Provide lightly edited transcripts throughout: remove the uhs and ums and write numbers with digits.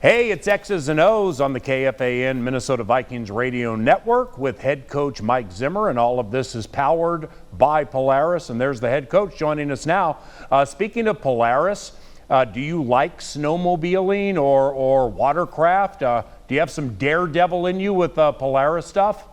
Hey, it's X's and O's on the KFAN Minnesota Vikings Radio Network with head coach Mike Zimmer, and all of this is powered by Polaris. And there's the head coach joining us now. Speaking of Polaris, do you like snowmobiling or watercraft? Do you have some daredevil in you with Polaris stuff?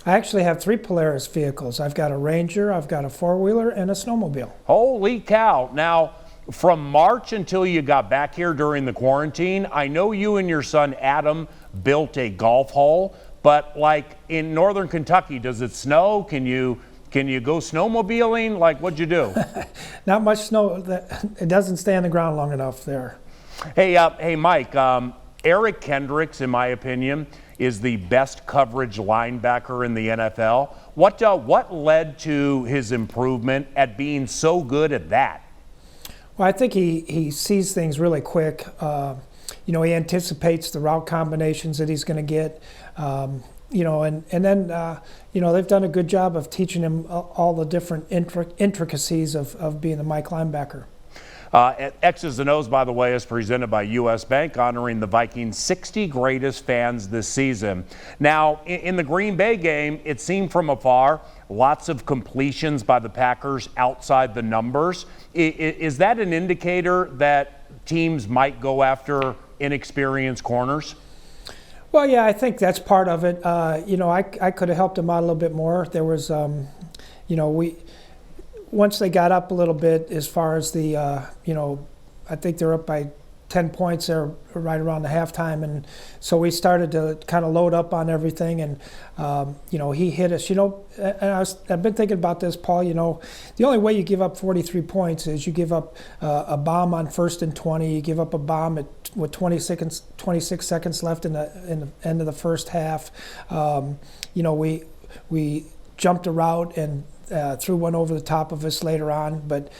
I actually have 3 Polaris vehicles. I've got a Ranger, I've got a 4-wheeler, and a snowmobile. Holy cow. Now, from March until you got back here during the quarantine, I know you and your son Adam built a golf hole, but like in northern Kentucky, does it snow? Can you go snowmobiling? Like, what'd you do? Not much snow. It doesn't stay on the ground long enough there. Hey, Mike, Eric Kendricks, in my opinion, is the best coverage linebacker in the NFL. What led to his improvement at being so good at that? Well, I think he sees things really quick. He anticipates the route combinations that he's going to get. And then they've done a good job of teaching him all the different intricacies of being a Mike linebacker. X's and O's, by the way, is presented by U.S. Bank, honoring the Vikings' 60 greatest fans this season. Now, in the Green Bay game, it seemed from afar, lots of completions by the Packers outside the numbers. Is that an indicator that teams might go after inexperienced corners? Well, yeah, I think that's part of it. I could have helped him out a little bit more. There was, once they got up a little bit as far as the, I think they're up by 10 points there right around the halftime. And so we started to kind of load up on everything. And, he hit us, and I've been thinking about this, Paul, the only way you give up 43 points is you give up a bomb on 1st and 20. You give up a bomb with 26 seconds left in the end of the first half. We jumped a route and threw one over the top of us later on, but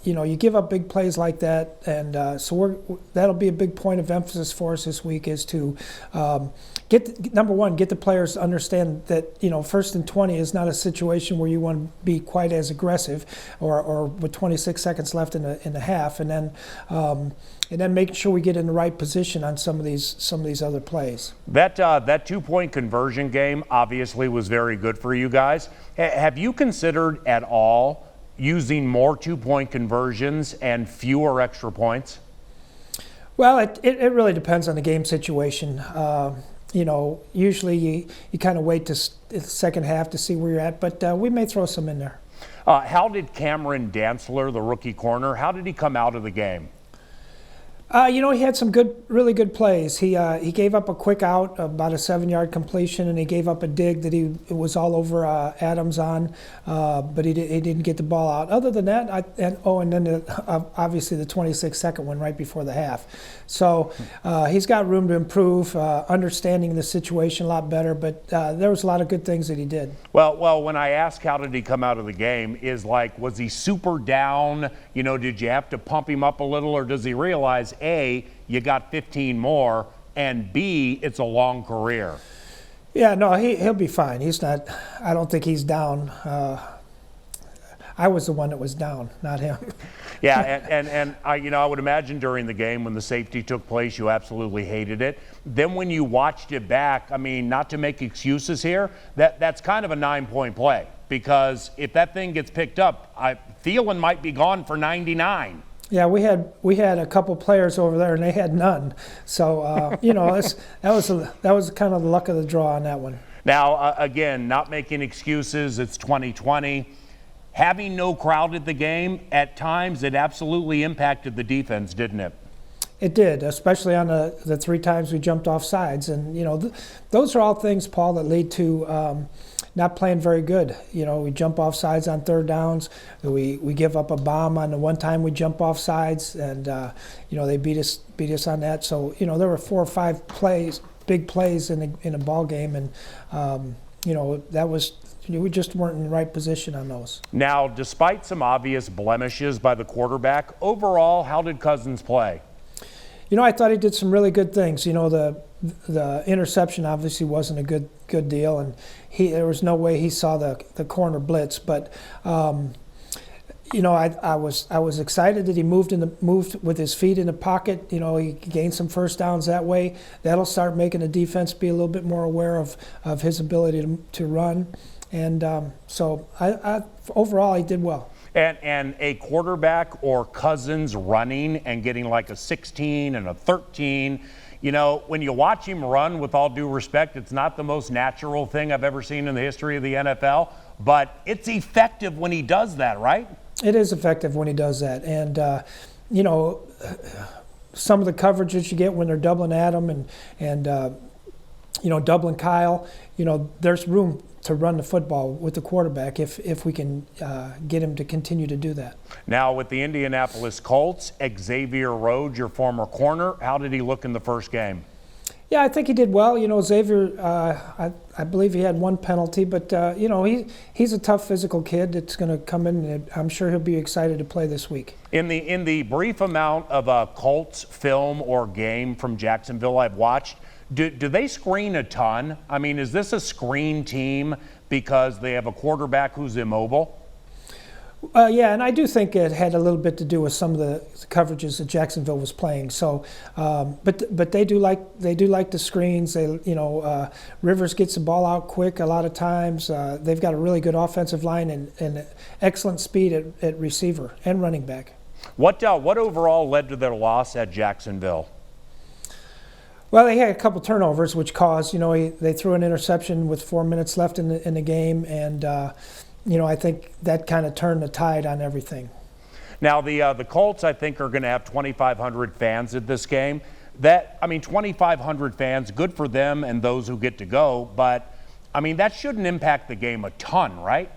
you give up big plays like that, and so that'll be a big point of emphasis for us this week is to get the players to understand that 1st and 20 is not a situation where you want to be quite as aggressive, or with 26 seconds left in the half, and then making sure we get in the right position on some of these other plays. That 2-point conversion game obviously was very good for you guys. Have you considered at all using more 2-point conversions and fewer extra points? Well, it really depends on the game situation. Usually you kind of wait to the second half to see where you're at, but we may throw some in there. How did Cameron Dantzler, the rookie corner, how did he come out of the game? He had some really good plays. He gave up a quick out, about a 7-yard completion, and he gave up a dig that he was all over Adams on, but he didn't get the ball out. Other than that, and then obviously the 26-second one right before the half. So he's got room to improve, understanding the situation a lot better, but there was a lot of good things that he did. Well, when I ask how did he come out of the game, was he super down? Did you have to pump him up a little, or does he realize, A, you got 15 more, and B, it's a long career? Yeah, no, he'll be fine. I don't think he's down. I was the one that was down, not him. Yeah, and I would imagine during the game when the safety took place, you absolutely hated it. Then when you watched it back, not to make excuses here, that's kind of a 9-point play, because if that thing gets picked up, Thielen might be gone for 99. Yeah, we had a couple players over there, and they had none. So that was kind of the luck of the draw on that one. Now, again, not making excuses. It's 2020. Having no crowd at the game, at times it absolutely impacted the defense, didn't it? It did, especially on the 3 times we jumped off sides, and those are all things, Paul, that lead to not playing very good. We jump off sides on 3rd downs. We give up a bomb on the one time we jump off sides, and they beat us on that. So there were 4 or 5 big plays in a ball game, and that was. We just weren't in the right position on those. Now, despite some obvious blemishes by the quarterback, overall, how did Cousins play? I thought he did some really good things. The interception obviously wasn't a good deal, and there was no way he saw the corner blitz. But I was excited that he moved with his feet in the pocket. He gained some first downs that way. That'll start making the defense be a little bit more aware of his ability to run. And so overall, he did well. And a quarterback or Cousins running and getting like a 16 and a 13, when you watch him run, with all due respect, it's not the most natural thing I've ever seen in the history of the NFL, but it's effective when he does that, right? It is effective when he does that. And, some of the coverages you get when they're doubling Adam and doubling Kyle, there's room to run the football with the quarterback if we can get him to continue to do that. Now with the Indianapolis Colts, Xavier Rhodes, your former corner, how did he look in the first game? Yeah, I think he did well. Xavier, I believe he had one penalty, but he's a tough physical kid that's going to come in, and I'm sure he'll be excited to play this week. In the brief amount of Colts film or game from Jacksonville I've watched, do they screen a ton? I mean, is this a screen team because they have a quarterback who's immobile? Yeah, and I do think it had a little bit to do with some of the coverages that Jacksonville was playing. So, but they do like the screens. Rivers gets the ball out quick a lot of times. They've got a really good offensive line and excellent speed at receiver and running back. What overall led to their loss at Jacksonville? Well, they had a couple turnovers, which caused, they threw an interception with 4 minutes left in the game, and I think that kind of turned the tide on everything. Now the Colts, I think, are going to have 2,500 fans at this game. 2,500 fans, good for them and those who get to go, but that shouldn't impact the game a ton, right?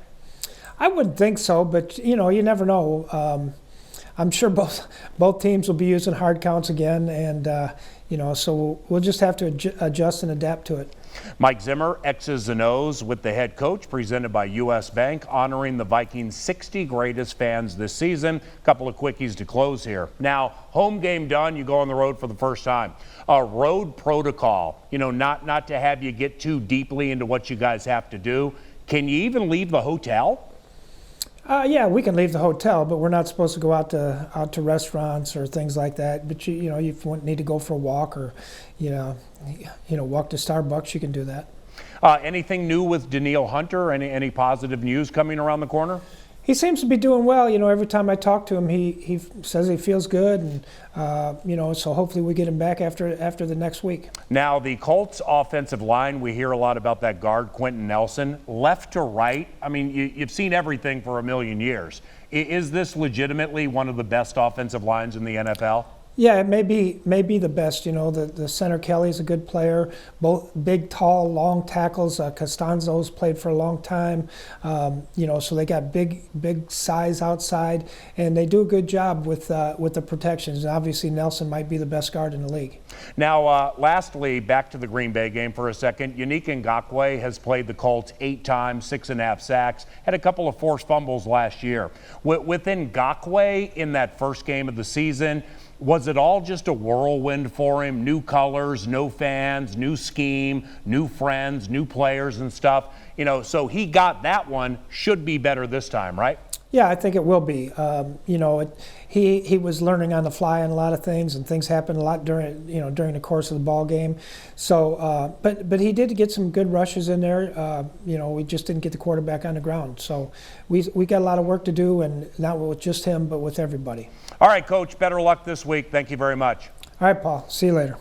I wouldn't think so, but you never know. I'm sure both teams will be using hard counts again, and so we'll just have to adjust and adapt to it. Mike Zimmer, X's and O's with the head coach, presented by U.S. Bank, honoring the Vikings' 60 greatest fans this season. A couple of quickies to close here. Now, home game done, you go on the road for the first time. Road protocol, not to have you get too deeply into what you guys have to do. Can you even leave the hotel? Yeah, we can leave the hotel, but we're not supposed to go out to restaurants or things like that. But you need to go for a walk or walk to Starbucks, you can do that. Anything new with Danielle Hunter? Any positive news coming around the corner? He seems to be doing well. Every time I talk to him, he says he feels good, and so hopefully we get him back after the next week. Now the Colts offensive line, we hear a lot about that guard Quentin Nelson, left to right. You've seen everything for a million years. Is this legitimately one of the best offensive lines in the NFL? Yeah, it may be the best. The center Kelly's a good player. Both big, tall, long tackles. Costanzo's played for a long time. So they got big size outside, and they do a good job with the protections. And obviously, Nelson might be the best guard in the league. Now, lastly, back to the Green Bay game for a second. Yannick Ngakoue has played the Colts 8 times, 6.5 sacks, had a couple of forced fumbles last year. With Ngakoue in that first game of the season, was it all just a whirlwind for him? New colors, no fans, new scheme, new friends, new players and stuff. So he got that one. Should be better this time, right? Yeah, I think it will be. He was learning on the fly on a lot of things, and things happened a lot during the course of the ball game. So, but he did get some good rushes in there. We just didn't get the quarterback on the ground. So we got a lot of work to do, and not with just him, but with everybody. All right, Coach. Better luck this week. Thank you very much. All right, Paul. See you later.